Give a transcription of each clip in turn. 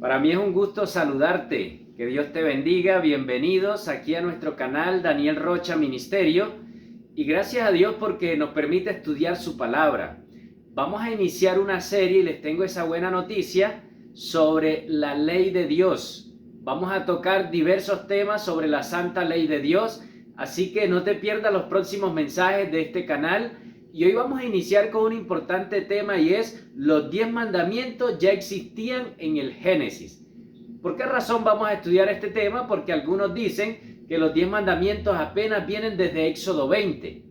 Para mí es un gusto saludarte. Que Dios te bendiga. Bienvenidos aquí a nuestro canal Daniel Rocha Ministerio. Y gracias a Dios porque nos permite estudiar su palabra. Vamos a iniciar una serie y les tengo esa buena noticia sobre la ley de Dios. Vamos a tocar diversos temas sobre la santa ley de Dios. Así que no te pierdas los próximos mensajes de este canal. Y hoy vamos a iniciar con un importante tema y es los 10 mandamientos ya existían en el Génesis. ¿Por qué razón vamos a estudiar este tema? Porque algunos dicen que los 10 mandamientos apenas vienen desde Éxodo 20.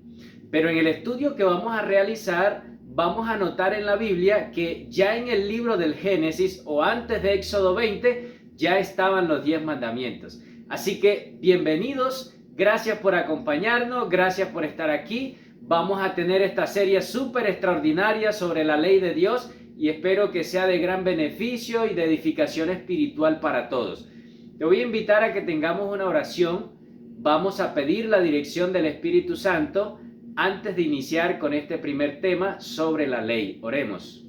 Pero en el estudio que vamos a realizar vamos a notar en la Biblia que ya en el libro del Génesis o antes de Éxodo 20 ya estaban los 10 mandamientos. Así que bienvenidos, gracias por acompañarnos, gracias por estar aquí. Vamos a tener esta serie súper extraordinaria sobre la ley de Dios y espero que sea de gran beneficio y de edificación espiritual para todos. Te voy a invitar a que tengamos una oración. Vamos a pedir la dirección del Espíritu Santo antes de iniciar con este primer tema sobre la ley. Oremos.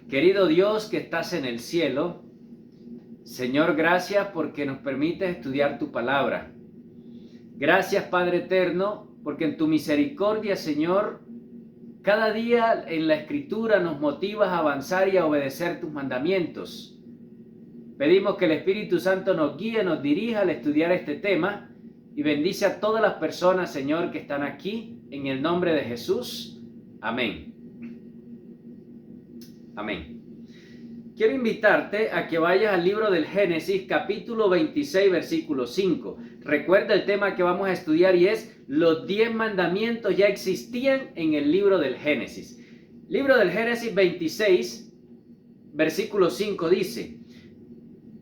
Querido Dios que estás en el cielo, Señor, gracias porque nos permites estudiar tu palabra. Gracias, Padre eterno, porque en tu misericordia, Señor, cada día en la Escritura nos motivas a avanzar y a obedecer tus mandamientos. Pedimos que el Espíritu Santo nos guíe, nos dirija al estudiar este tema y bendice a todas las personas, Señor, que están aquí, en el nombre de Jesús. Amén. Amén. Quiero invitarte a que vayas al libro del Génesis, capítulo 26, versículo 5. Recuerda el tema que vamos a estudiar y es los 10 mandamientos ya existían en el libro del Génesis. Libro del Génesis 26, versículo 5 dice: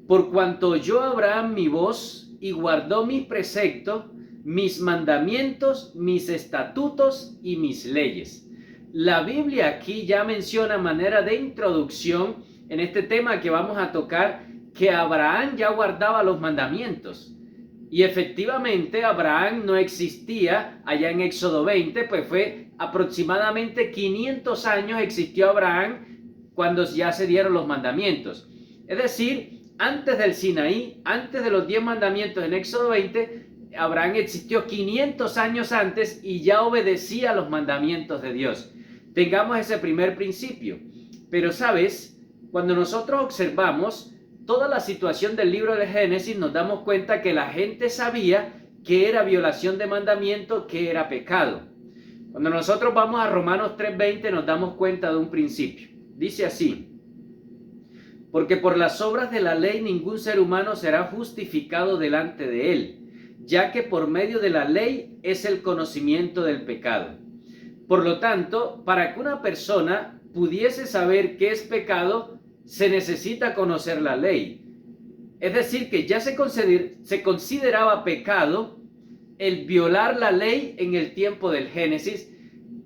por cuanto oyó Abraham mi voz y guardó mis preceptos, mis mandamientos, mis estatutos y mis leyes. La Biblia aquí ya menciona manera de introducción en este tema que vamos a tocar, que Abraham ya guardaba los mandamientos. Y efectivamente Abraham no existía allá en Éxodo 20, pues fue aproximadamente 500 años existió Abraham cuando ya se dieron los mandamientos. Es decir, antes del Sinaí, antes de los 10 mandamientos en Éxodo 20, Abraham existió 500 años antes y ya obedecía los mandamientos de Dios. Tengamos ese primer principio. Pero sabes, cuando nosotros observamos toda la situación del libro de Génesis, nos damos cuenta que la gente sabía que era violación de mandamiento, que era pecado. Cuando nosotros vamos a Romanos 3:20 nos damos cuenta de un principio. Dice así: porque por las obras de la ley ningún ser humano será justificado delante de él, ya que por medio de la ley es el conocimiento del pecado. Por lo tanto, para que una persona pudiese saber qué es pecado, se necesita conocer la ley. Es decir, que ya se consideraba pecado el violar la ley en el tiempo del Génesis.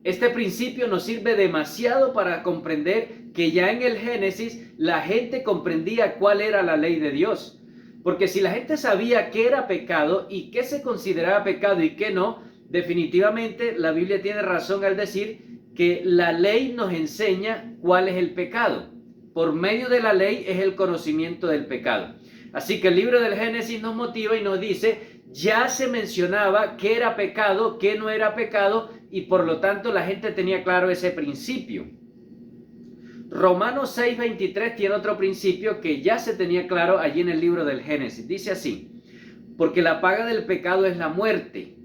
Este principio nos sirve demasiado para comprender que ya en el Génesis la gente comprendía cuál era la ley de Dios. Porque si la gente sabía qué era pecado y qué se consideraba pecado y qué no, definitivamente la Biblia tiene razón al decir que la ley nos enseña cuál es el pecado. Por medio de la ley es el conocimiento del pecado. Así que el libro del Génesis nos motiva y nos dice, ya se mencionaba qué era pecado, qué no era pecado, y por lo tanto la gente tenía claro ese principio. Romanos 6:23 tiene otro principio que ya se tenía claro allí en el libro del Génesis. Dice así: porque la paga del pecado es la muerte,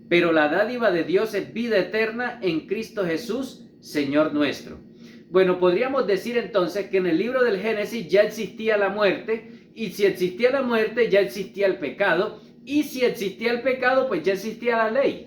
pero la dádiva de Dios es vida eterna en Cristo Jesús, Señor nuestro. Bueno, podríamos decir entonces que en el libro del Génesis ya existía la muerte, y si existía la muerte ya existía el pecado, y si existía el pecado pues ya existía la ley.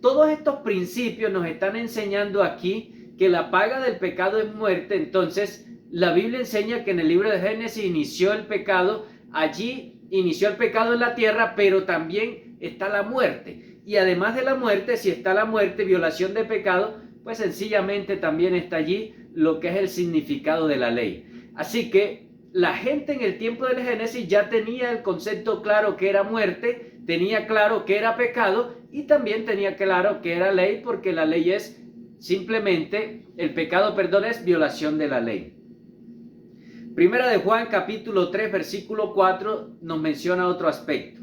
Todos estos principios nos están enseñando aquí que la paga del pecado es muerte. Entonces la Biblia enseña que en el libro de Génesis inició el pecado, allí inició el pecado en la tierra, pero también está la muerte. Y además de la muerte, si está la muerte, violación de pecado, pues sencillamente también está allí lo que es el significado de la ley. Así que la gente en el tiempo del Génesis ya tenía el concepto claro que era muerte, tenía claro que era pecado y también tenía claro que era ley, porque la ley es simplemente, el pecado, perdón, es violación de la ley. Primera de Juan capítulo 3 versículo 4 nos menciona otro aspecto.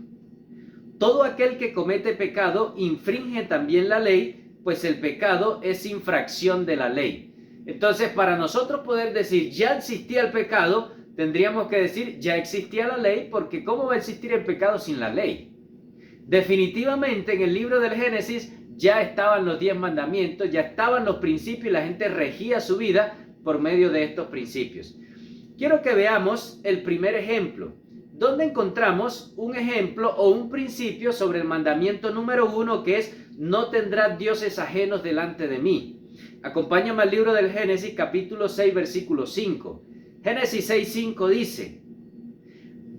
Todo aquel que comete pecado infringe también la ley, pues el pecado es infracción de la ley. Entonces, para nosotros poder decir ya existía el pecado, tendríamos que decir ya existía la ley, porque ¿cómo va a existir el pecado sin la ley? Definitivamente en el libro del Génesis ya estaban los 10 mandamientos, ya estaban los principios y la gente regía su vida por medio de estos principios. Quiero que veamos el primer ejemplo, donde encontramos un ejemplo o un principio sobre el mandamiento número 1, que es no tendrás dioses ajenos delante de mí. Acompáñame al libro del Génesis capítulo 6 versículo 5. Génesis 6:5 dice: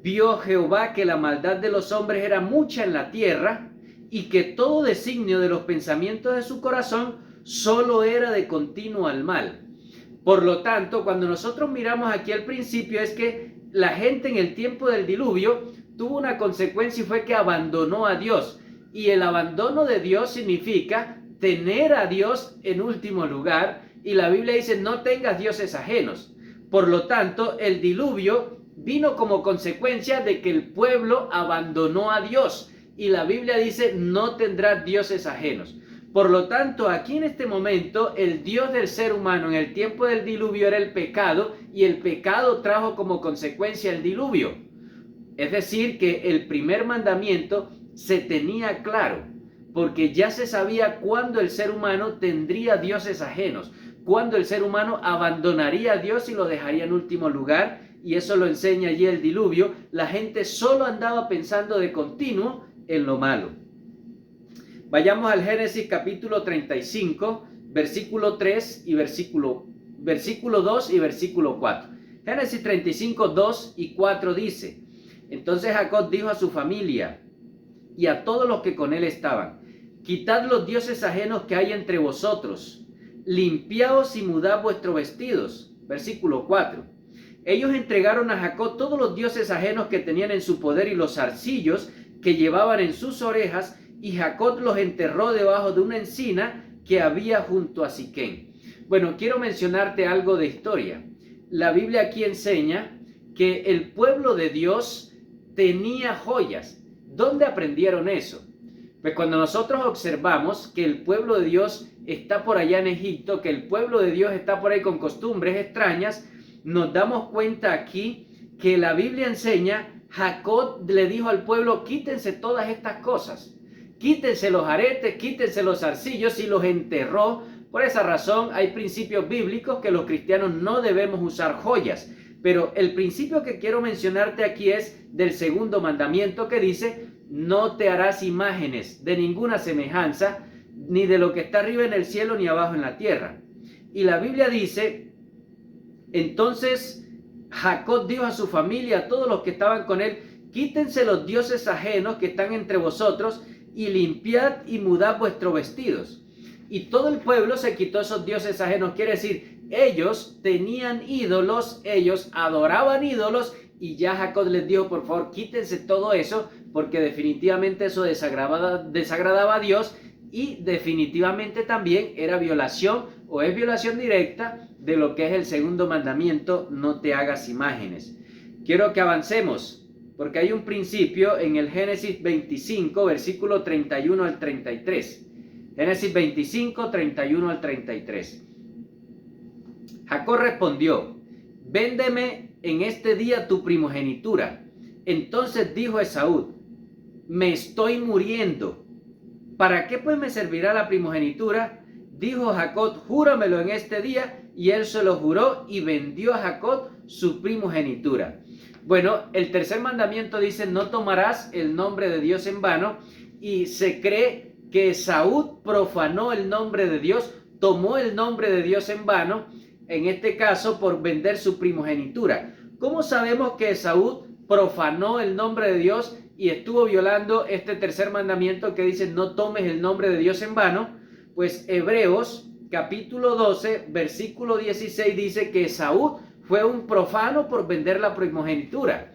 vio Jehová que la maldad de los hombres era mucha en la tierra, y que todo designio de los pensamientos de su corazón solo era de continuo al mal. Por lo tanto, cuando nosotros miramos aquí al principio, es que la gente en el tiempo del diluvio tuvo una consecuencia y fue que abandonó a Dios. Y el abandono de Dios significa tener a Dios en último lugar. Y la Biblia dice, no tengas dioses ajenos. Por lo tanto, el diluvio vino como consecuencia de que el pueblo abandonó a Dios. Y la Biblia dice, no tendrás dioses ajenos. Por lo tanto, aquí en este momento, el Dios del ser humano en el tiempo del diluvio era el pecado, y el pecado trajo como consecuencia el diluvio. Es decir, que el primer mandamiento se tenía claro, porque ya se sabía cuándo el ser humano tendría dioses ajenos, cuándo el ser humano abandonaría a Dios y lo dejaría en último lugar, y eso lo enseña allí el diluvio. La gente solo andaba pensando de continuo en lo malo. Vayamos al Génesis capítulo 35, versículo 3 y versículo 2 y versículo 4. Génesis 35, 2 y 4 dice: entonces Jacob dijo a su familia y a todos los que con él estaban: quitad los dioses ajenos que hay entre vosotros, limpiaos y mudad vuestros vestidos. Versículo 4. Ellos entregaron a Jacob todos los dioses ajenos que tenían en su poder y los zarcillos que llevaban en sus orejas, y Jacob los enterró debajo de una encina que había junto a Siquén. Bueno, quiero mencionarte algo de historia. La Biblia aquí enseña que el pueblo de Dios tenía joyas. ¿Dónde aprendieron eso? Pues cuando nosotros observamos que el pueblo de Dios está por allá en Egipto, que el pueblo de Dios está por ahí con costumbres extrañas, nos damos cuenta aquí que la Biblia enseña, Jacob le dijo al pueblo: quítense todas estas cosas. Quítense los aretes, quítense los zarcillos, y los enterró. Por esa razón hay principios bíblicos que los cristianos no debemos usar joyas. Pero el principio que quiero mencionarte aquí es del segundo mandamiento, que dice: no te harás imágenes de ninguna semejanza, ni de lo que está arriba en el cielo ni abajo en la tierra. Y la Biblia dice: entonces Jacob dijo a su familia, a todos los que estaban con él: quítense los dioses ajenos que están entre vosotros, y limpiad y mudad vuestros vestidos. Y todo el pueblo se quitó esos dioses ajenos. Quiere decir, ellos tenían ídolos, ellos adoraban ídolos, y ya Jacob les dijo: por favor, quítense todo eso, porque definitivamente eso desagradaba a Dios, y definitivamente también era violación, o es violación directa, de lo que es el segundo mandamiento: no te hagas imágenes. Quiero que avancemos, porque hay un principio en el Génesis 25, versículo 31 al 33. Génesis 25, 31 al 33. Jacob respondió: véndeme en este día tu primogenitura. Entonces dijo Esaú: me estoy muriendo. ¿Para qué pues me servirá la primogenitura? Dijo Jacob: júramelo en este día. Y él se lo juró, y vendió a Jacob su primogenitura. Bueno, el tercer mandamiento dice: no tomarás el nombre de Dios en vano. Y se cree que Esaú profanó el nombre de Dios, tomó el nombre de Dios en vano, en este caso por vender su primogenitura. ¿Cómo sabemos que Esaú profanó el nombre de Dios y estuvo violando este tercer mandamiento que dice: no tomes el nombre de Dios en vano? Pues Hebreos capítulo 12, versículo 16 dice que Esaú fue un profano por vender la primogenitura.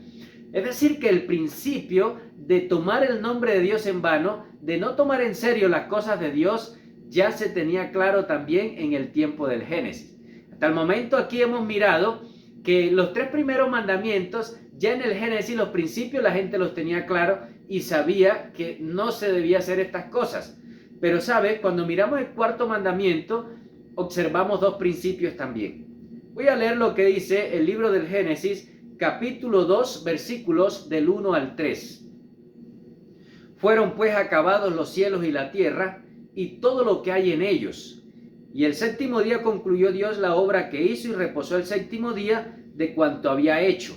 Es decir, que el principio de tomar el nombre de Dios en vano, de no tomar en serio las cosas de Dios, ya se tenía claro también en el tiempo del Génesis. Hasta el momento aquí hemos mirado que los 3 primeros mandamientos, ya en el Génesis, los principios, la gente los tenía claro y sabía que no se debía hacer estas cosas. Pero, ¿sabes? Cuando miramos el 4.º mandamiento, observamos 2 principios también. Voy a leer lo que dice el libro del Génesis, capítulo 2, versículos del 1 al 3. Fueron pues acabados los cielos y la tierra, y todo lo que hay en ellos. Y el 7.º día concluyó Dios la obra que hizo, y reposó el 7.º día de cuanto había hecho.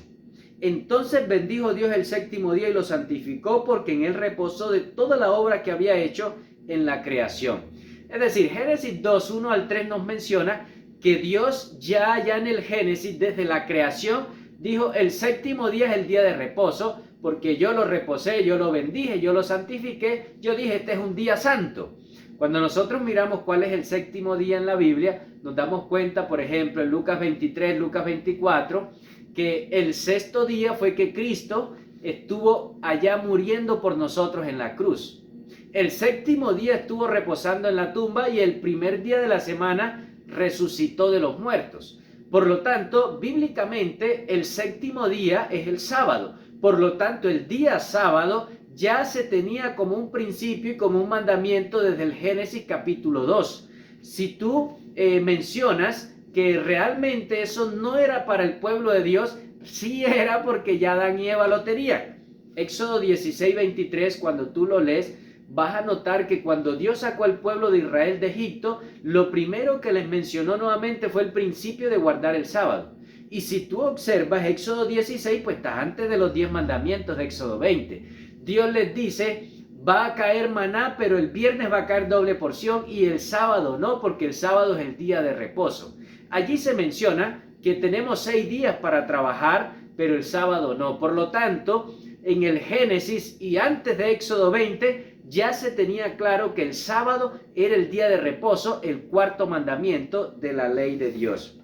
Entonces bendijo Dios el 7.º día y lo santificó, porque en él reposó de toda la obra que había hecho en la creación. Es decir, Génesis 2, 1 al 3 nos menciona que Dios ya en el Génesis, desde la creación, dijo: el 7.º día es el día de reposo, porque yo lo reposé, yo lo bendije, yo lo santifiqué, yo dije, este es un día santo. Cuando nosotros miramos cuál es el 7.º día en la Biblia, nos damos cuenta, por ejemplo, en Lucas 23, Lucas 24, que el 6.º día fue que Cristo estuvo allá muriendo por nosotros en la cruz. El 7.º día estuvo reposando en la tumba, y el primer día de la semana resucitó de los muertos. Por lo tanto, bíblicamente, el 7.º día es el sábado. Por lo tanto, el día sábado ya se tenía como un principio y como un mandamiento desde el Génesis capítulo 2. Si tú mencionas que realmente eso no era para el pueblo de Dios, sí era porque ya Adán y Eva lo tenían. Éxodo 16, 23, cuando tú lo lees, vas a notar que cuando Dios sacó al pueblo de Israel de Egipto, lo primero que les mencionó nuevamente fue el principio de guardar el sábado. Y si tú observas Éxodo 16, pues está antes de los 10 mandamientos de Éxodo 20. Dios les dice: va a caer maná, pero el viernes va a caer doble porción, y el sábado no, porque el sábado es el día de reposo. Allí se menciona que tenemos 6 días para trabajar, pero el sábado no. Por lo tanto, en el Génesis y antes de Éxodo 20, ya se tenía claro que el sábado era el día de reposo, el 4.º mandamiento de la ley de Dios.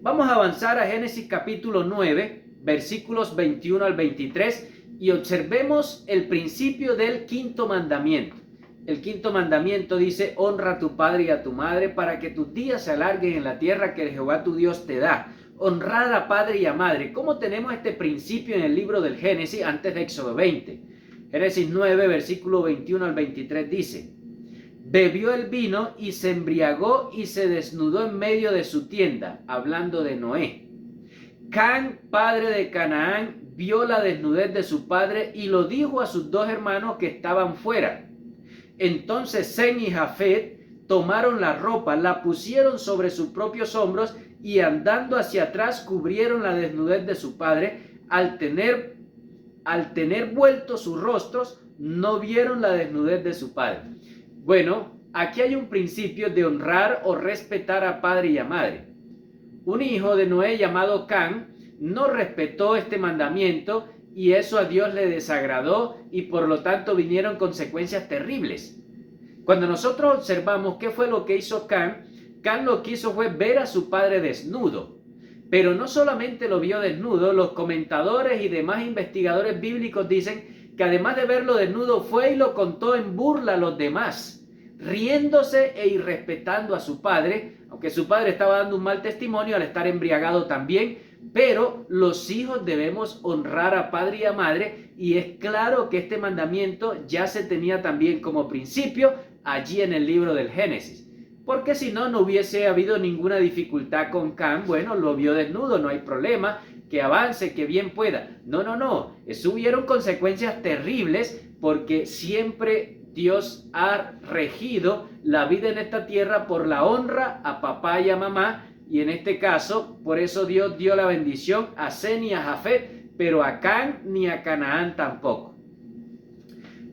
Vamos a avanzar a Génesis capítulo 9, versículos 21 al 23, y observemos el principio del 5.º mandamiento. El 5.º mandamiento dice: honra a tu padre y a tu madre, para que tus días se alarguen en la tierra que Jehová tu Dios te da. Honrar a padre y a madre. ¿Cómo tenemos este principio en el libro del Génesis antes de Éxodo 20? Génesis 9, versículo 21 al 23 dice: bebió el vino y se embriagó y se desnudó en medio de su tienda, hablando de Noé. Cam, padre de Canaán, vio la desnudez de su padre y lo dijo a sus 2 hermanos que estaban fuera. Entonces Sem y Jafet tomaron la ropa, la pusieron sobre sus propios hombros, y andando hacia atrás cubrieron la desnudez de su padre. Al tener vueltos sus rostros, no vieron la desnudez de su padre. Bueno, aquí hay un principio de honrar o respetar a padre y a madre. Un hijo de Noé llamado Cam no respetó este mandamiento, y eso a Dios le desagradó, y por lo tanto vinieron consecuencias terribles. Cuando nosotros observamos qué fue lo que hizo Cam lo que hizo fue ver a su padre desnudo. Pero no solamente lo vio desnudo, los comentadores y demás investigadores bíblicos dicen que además de verlo desnudo, fue y lo contó en burla a los demás, riéndose e irrespetando a su padre, aunque su padre estaba dando un mal testimonio al estar embriagado también. Pero los hijos debemos honrar a padre y a madre, y es claro que este mandamiento ya se tenía también como principio allí en el libro del Génesis. Porque si no, no hubiese habido ninguna dificultad con Cam. Bueno, lo vio desnudo, no hay problema, que avance, que bien pueda. No. Eso hubieron consecuencias terribles, porque siempre Dios ha regido la vida en esta tierra por la honra a papá y a mamá. Y en este caso, por eso Dios dio la bendición a Sem y a Jafet, pero a Cam ni a Canaán tampoco.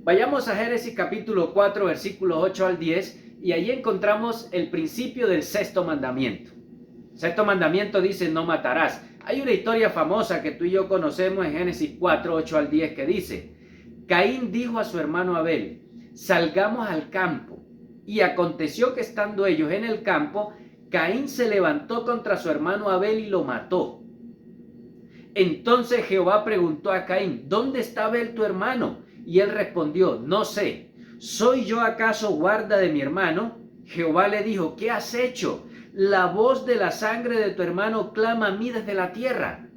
Vayamos a Génesis capítulo 4, versículos 8 al 10. Y ahí encontramos el principio del 6.º mandamiento. El 6.º mandamiento dice: no matarás. Hay una historia famosa que tú y yo conocemos en Génesis 4, 8 al 10, que dice: Caín dijo a su hermano Abel: salgamos al campo. Y aconteció que estando ellos en el campo, Caín se levantó contra su hermano Abel y lo mató. Entonces Jehová preguntó a Caín: ¿dónde está Abel tu hermano? Y él respondió: no sé. ¿Soy yo acaso guarda de mi hermano? Jehová le dijo: ¿qué has hecho? La voz de la sangre de tu hermano clama a mí desde la tierra.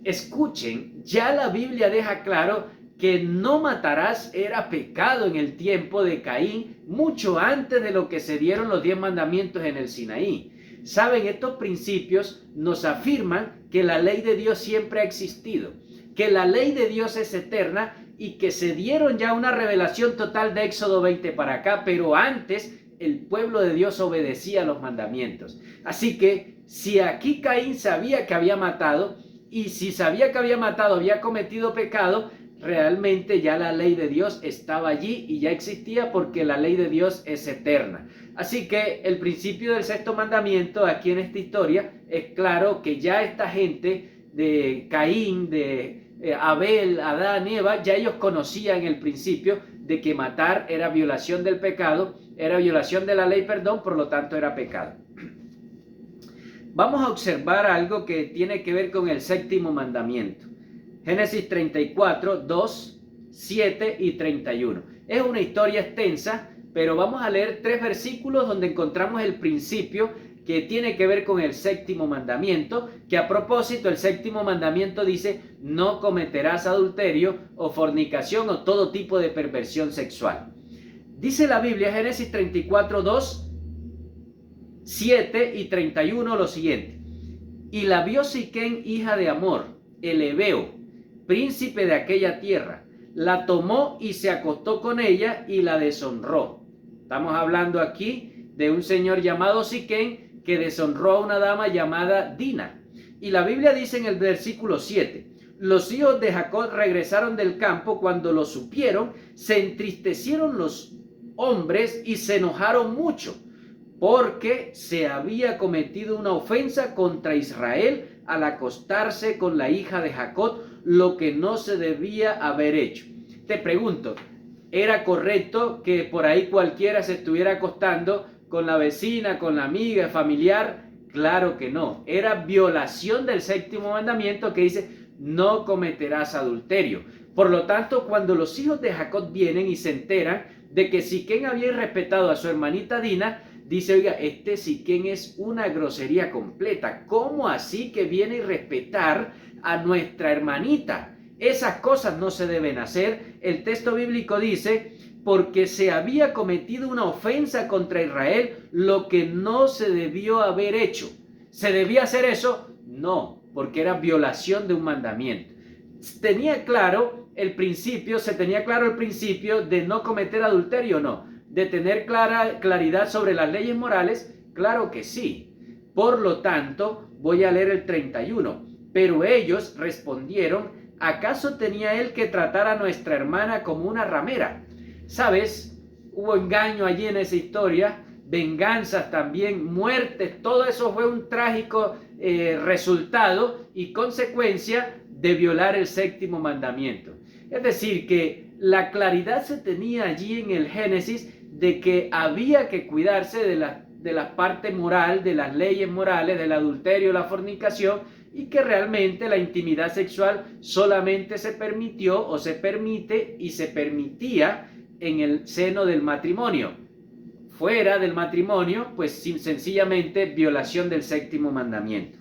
Escuchen, ya la Biblia deja claro que no matarás era pecado en el tiempo de Caín, mucho antes de lo que se dieron los 10 mandamientos en el Sinaí. Saben, estos principios nos afirman que la ley de Dios siempre ha existido, que la ley de Dios es eterna y que se dieron ya una revelación total de Éxodo 20 para acá, pero antes el pueblo de Dios obedecía los mandamientos. Así que si aquí Caín sabía que había matado, y si sabía que había matado, había cometido pecado, realmente ya la ley de Dios estaba allí y ya existía, porque la ley de Dios es eterna. Así que el principio del sexto mandamiento aquí en esta historia es claro que ya esta gente de Caín, de Abel, Adán, Eva, ya ellos conocían el principio de que matar era violación del pecado, era violación de la ley, perdón, por lo tanto era pecado. Vamos a observar algo que tiene que ver con el séptimo mandamiento. Génesis 34, 2, 7 y 31. Es una historia extensa, pero vamos a leer 3 versículos donde encontramos el principio que tiene que ver con el séptimo mandamiento, que a propósito el séptimo mandamiento dice: no cometerás adulterio o fornicación o todo tipo de perversión sexual. Dice la Biblia, Génesis 34, 2, 7 y 31, lo siguiente: y la vio Siquén, hija de Hamor, el heveo, príncipe de aquella tierra, la tomó y se acostó con ella y la deshonró. Estamos hablando aquí de un señor llamado Siquén que deshonró a una dama llamada Dina. Y la Biblia dice en el versículo 7: los hijos de Jacob regresaron del campo. Cuando lo supieron, se entristecieron los hombres y se enojaron mucho, porque se había cometido una ofensa contra Israel al acostarse con la hija de Jacob, lo que no se debía haber hecho. Te pregunto, ¿era correcto que por ahí cualquiera se estuviera acostando con la vecina, con la amiga, familiar? Claro que no. Era violación del séptimo mandamiento, que dice: no cometerás adulterio. Por lo tanto, cuando los hijos de Jacob vienen y se enteran de que Siquén había irrespetado a su hermanita Dina, dice: oiga, este Siquén es una grosería completa. ¿Cómo así que viene a irrespetar a nuestra hermanita? Esas cosas no se deben hacer. El texto bíblico dice: porque se había cometido una ofensa contra Israel, lo que no se debió haber hecho. ¿Se debía hacer eso? No, porque era violación de un mandamiento. Tenía claro el principio, se tenía claro el principio de no cometer adulterio, ¿no? De tener claridad sobre las leyes morales, claro que sí. Por lo tanto, voy a leer el 31. Pero ellos respondieron: ¿acaso tenía él que tratar a nuestra hermana como una ramera? ¿Sabes? Hubo engaño allí en esa historia, venganzas también, muertes, todo eso fue un trágico resultado y consecuencia de violar el séptimo mandamiento. Es decir, que la claridad se tenía allí en el Génesis de que había que cuidarse de la parte moral, de las leyes morales, del adulterio, la fornicación, y que realmente la intimidad sexual solamente se permitió o se permite y se permitía en el seno del matrimonio. Fuera del matrimonio, pues sencillamente violación del séptimo mandamiento.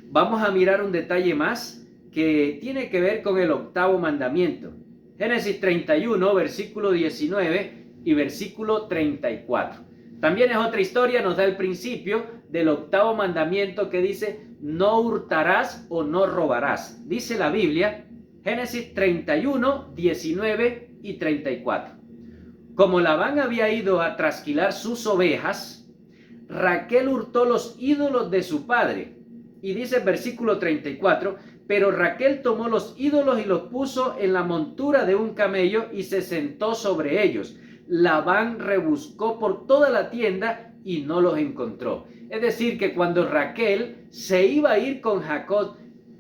Vamos a mirar un detalle más que tiene que ver con el octavo mandamiento. Génesis 31, versículo 19 y versículo 34. También es otra historia, nos da el principio del octavo mandamiento que dice: no hurtarás o no robarás. Dice la Biblia, Génesis 31, 19 y 34. Como Labán había ido a trasquilar sus ovejas, Raquel hurtó los ídolos de su padre. Y dice el versículo 34, pero Raquel tomó los ídolos y los puso en la montura de un camello y se sentó sobre ellos. Labán rebuscó por toda la tienda y no los encontró. Es decir, que cuando Raquel se iba a ir con Jacob,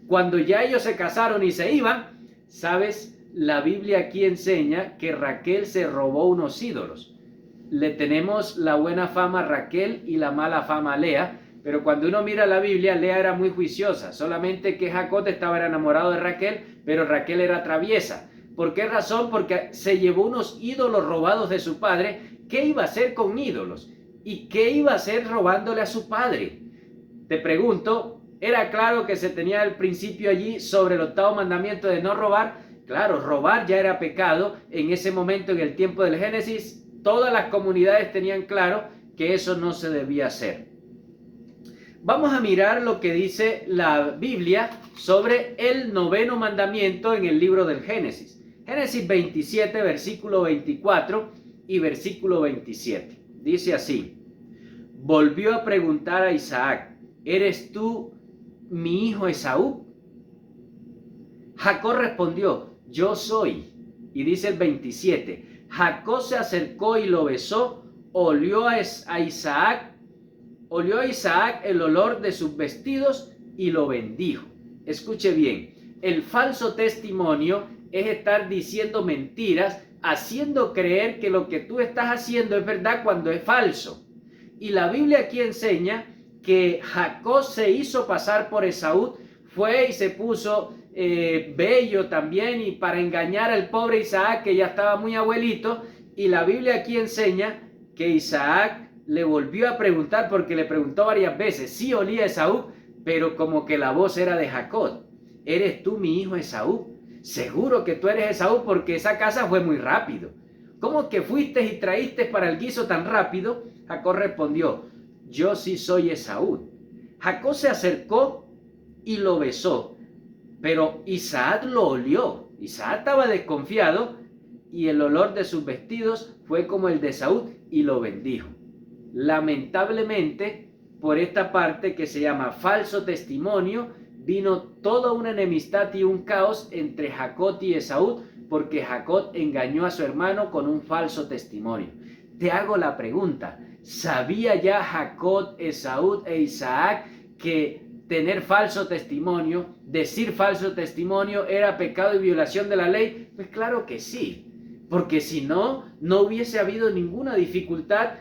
cuando ya ellos se casaron y se iban, ¿sabes? La Biblia aquí enseña que Raquel se robó unos ídolos. Le tenemos la buena fama a Raquel y la mala fama a Lea, pero cuando uno mira la Biblia, Lea era muy juiciosa, solamente que Jacob estaba enamorado de Raquel, pero Raquel era traviesa. ¿Por qué razón? Porque se llevó unos ídolos robados de su padre. ¿Qué iba a hacer con ídolos? ¿Y qué iba a hacer robándole a su padre? Te pregunto, ¿era claro que se tenía el principio allí sobre el octavo mandamiento de no robar? Claro, robar ya era pecado. En ese momento, en el tiempo del Génesis, todas las comunidades tenían claro que eso no se debía hacer. Vamos a mirar lo que dice la Biblia sobre el noveno mandamiento en el libro del Génesis. Génesis 27, versículo 24 y versículo 27. Dice así: volvió a preguntar a Isaac, ¿eres tú mi hijo Esaú? Jacob respondió, yo soy. Y dice el 27, Jacob se acercó y lo besó, olió a Isaac el olor de sus vestidos y lo bendijo. Escuche bien, el falso testimonio es estar diciendo mentiras, haciendo creer que lo que tú estás haciendo es verdad cuando es falso. Y la Biblia aquí enseña que Jacob se hizo pasar por Esaú, fue y se puso bello también, y para engañar al pobre Isaac, que ya estaba muy abuelito. Y la Biblia aquí enseña que Isaac le volvió a preguntar, porque le preguntó varias veces. Sí olía a Esaú, pero como que la voz era de Jacob. ¿Eres tú mi hijo Esaú? Seguro que tú eres Esaú, porque esa casa fue muy rápido. ¿Cómo que fuiste y traíste para el guiso tan rápido? Jacob respondió, yo sí soy Esaú. Jacob se acercó y lo besó, pero Isaac lo olió. Isaac estaba desconfiado, y el olor de sus vestidos fue como el de Esaú, y lo bendijo. Lamentablemente, por esta parte que se llama falso testimonio, vino toda una enemistad y un caos entre Jacob y Esaú, porque Jacob engañó a su hermano con un falso testimonio. Te hago la pregunta, ¿sabía ya Jacob, Esaú e Isaac que tener falso testimonio, decir falso testimonio, era pecado y violación de la ley? Pues claro que sí, porque si no, no hubiese habido ninguna dificultad.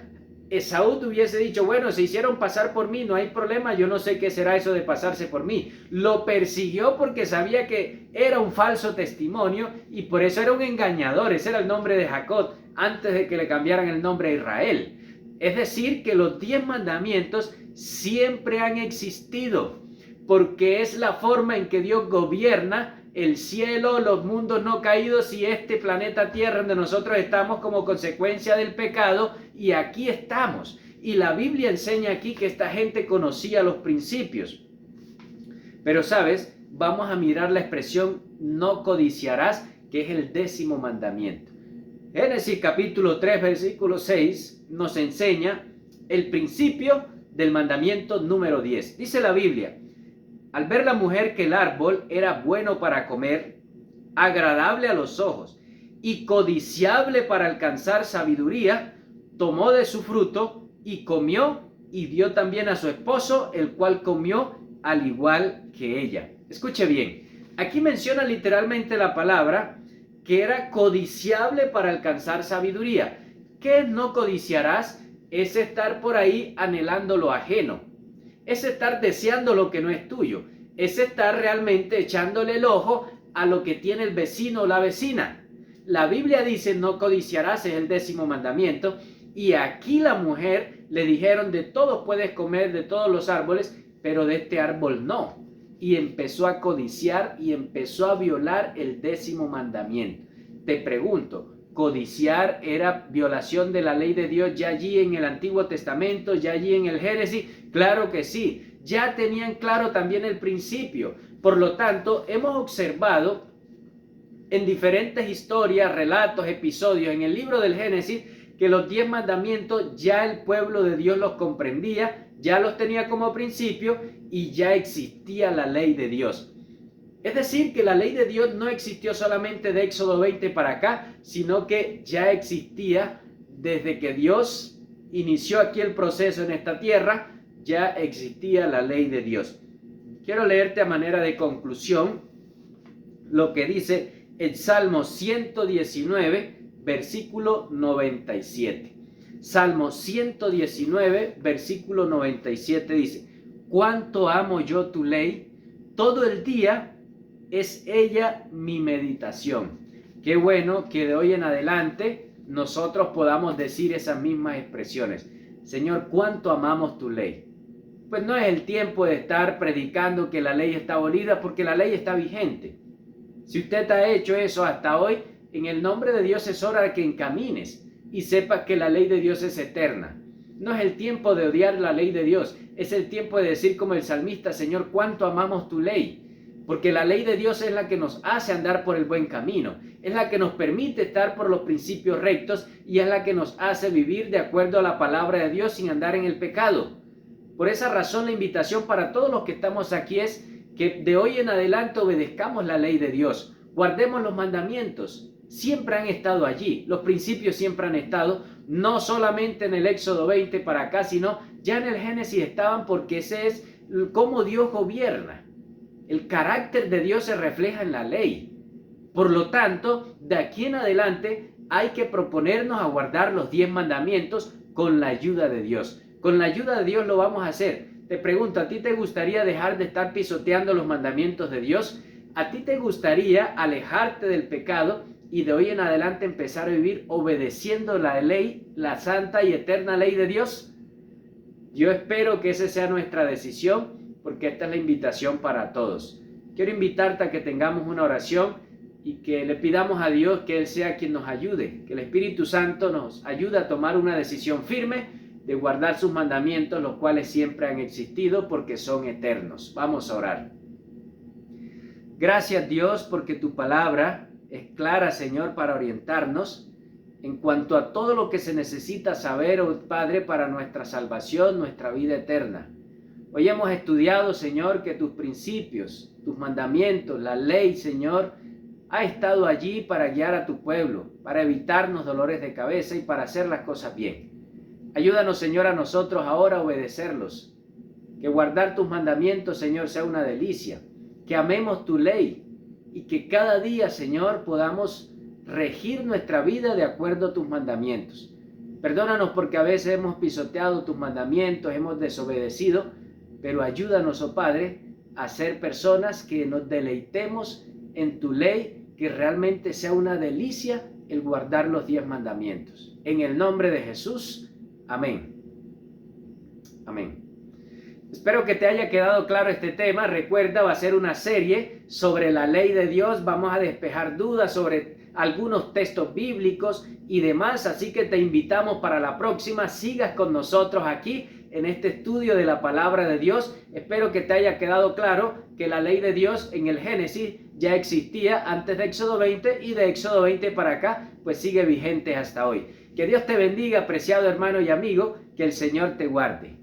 Esaú hubiese dicho, bueno, se hicieron pasar por mí, no hay problema, yo no sé qué será eso de pasarse por mí. Lo persiguió porque sabía que era un falso testimonio, y por eso era un engañador. Ese era el nombre de Jacob antes de que le cambiaran el nombre a Israel. Es decir, que los 10 mandamientos siempre han existido, porque es la forma en que Dios gobierna el cielo, los mundos no caídos y este planeta Tierra donde nosotros estamos como consecuencia del pecado, y aquí estamos. Y la Biblia enseña aquí que esta gente conocía los principios. Pero sabes, vamos a mirar la expresión no codiciarás, que es el 10º mandamiento. Génesis capítulo 3 versículo 6 nos enseña el principio del mandamiento número 10. Dice la Biblia, al ver la mujer que el árbol era bueno para comer, agradable a los ojos y codiciable para alcanzar sabiduría, tomó de su fruto y comió, y dio también a su esposo, el cual comió al igual que ella. Escuche bien, aquí menciona literalmente la palabra que era codiciable para alcanzar sabiduría. ¿Qué no codiciarás? Es estar por ahí anhelando lo ajeno. Es estar deseando lo que no es tuyo. Es estar realmente echándole el ojo a lo que tiene el vecino o la vecina. La Biblia dice no codiciarás, es el 10º mandamiento. Y aquí la mujer le dijeron, de todo puedes comer, de todos los árboles, pero de este árbol no. Y empezó a codiciar y empezó a violar el 10º mandamiento. Te pregunto, ¿codiciar era violación de la ley de Dios ya allí en el Antiguo Testamento, ya allí en el Génesis? Claro que sí, ya tenían claro también el principio. Por lo tanto, hemos observado en diferentes historias, relatos, episodios en el libro del Génesis que los 10 mandamientos ya el pueblo de Dios los comprendía, ya los tenía como principio, y ya existía la ley de Dios. Es decir, que la ley de Dios no existió solamente de Éxodo 20 para acá, sino que ya existía desde que Dios inició aquí el proceso en esta tierra, ya existía la ley de Dios. Quiero leerte a manera de conclusión lo que dice el Salmo 119, versículo 97. Salmo 119, versículo 97 dice, cuánto amo yo tu ley, todo el día es ella mi meditación. Qué bueno que de hoy en adelante nosotros podamos decir esas mismas expresiones. Señor, cuánto amamos tu ley. Pues no es el tiempo de estar predicando que la ley está abolida, porque la ley está vigente. Si usted ha hecho eso hasta hoy, en el nombre de Dios es hora de que encamines y sepas que la ley de Dios es eterna. No es el tiempo de odiar la ley de Dios, es el tiempo de decir como el salmista, Señor, cuánto amamos tu ley. Porque la ley de Dios es la que nos hace andar por el buen camino, es la que nos permite estar por los principios rectos y es la que nos hace vivir de acuerdo a la palabra de Dios sin andar en el pecado. Por esa razón la invitación para todos los que estamos aquí es que de hoy en adelante obedezcamos la ley de Dios, guardemos los mandamientos. Siempre han estado allí, los principios siempre han estado, no solamente en el Éxodo 20 para acá, sino ya en el Génesis estaban, porque ese es cómo Dios gobierna. El carácter de Dios se refleja en la ley. Por lo tanto, de aquí en adelante hay que proponernos a guardar los 10 mandamientos con la ayuda de Dios. Con la ayuda de Dios lo vamos a hacer. Te pregunto, ¿a ti te gustaría dejar de estar pisoteando los mandamientos de Dios? ¿A ti te gustaría alejarte del pecado y de hoy en adelante empezar a vivir obedeciendo la ley, la santa y eterna ley de Dios? Yo espero que esa sea nuestra decisión, porque esta es la invitación para todos. Quiero invitarte a que tengamos una oración y que le pidamos a Dios que Él sea quien nos ayude, que el Espíritu Santo nos ayude a tomar una decisión firme de guardar sus mandamientos, los cuales siempre han existido porque son eternos. Vamos a orar. Gracias, Dios, porque tu palabra es clara, Señor, para orientarnos en cuanto a todo lo que se necesita saber, oh Padre, para nuestra salvación, nuestra vida eterna. Hoy hemos estudiado, Señor, que tus principios, tus mandamientos, la ley, Señor, ha estado allí para guiar a tu pueblo, para evitarnos dolores de cabeza y para hacer las cosas bien. Ayúdanos, Señor, a nosotros ahora a obedecerlos. Que guardar tus mandamientos, Señor, sea una delicia. Que amemos tu ley y que cada día, Señor, podamos regir nuestra vida de acuerdo a tus mandamientos. Perdónanos porque a veces hemos pisoteado tus mandamientos, hemos desobedecido, pero ayúdanos, oh Padre, a ser personas que nos deleitemos en tu ley, que realmente sea una delicia el guardar los 10 mandamientos. En el nombre de Jesús. Amén. Amén. Espero que te haya quedado claro este tema. Recuerda, va a ser una serie sobre la ley de Dios. Vamos a despejar dudas sobre algunos textos bíblicos y demás. Así que te invitamos para la próxima. Sigas con nosotros aquí en este estudio de la palabra de Dios. Espero que te haya quedado claro que la ley de Dios en el Génesis ya existía antes de Éxodo 20 y de Éxodo 20 para acá, pues sigue vigente hasta hoy. Que Dios te bendiga, apreciado hermano y amigo, que el Señor te guarde.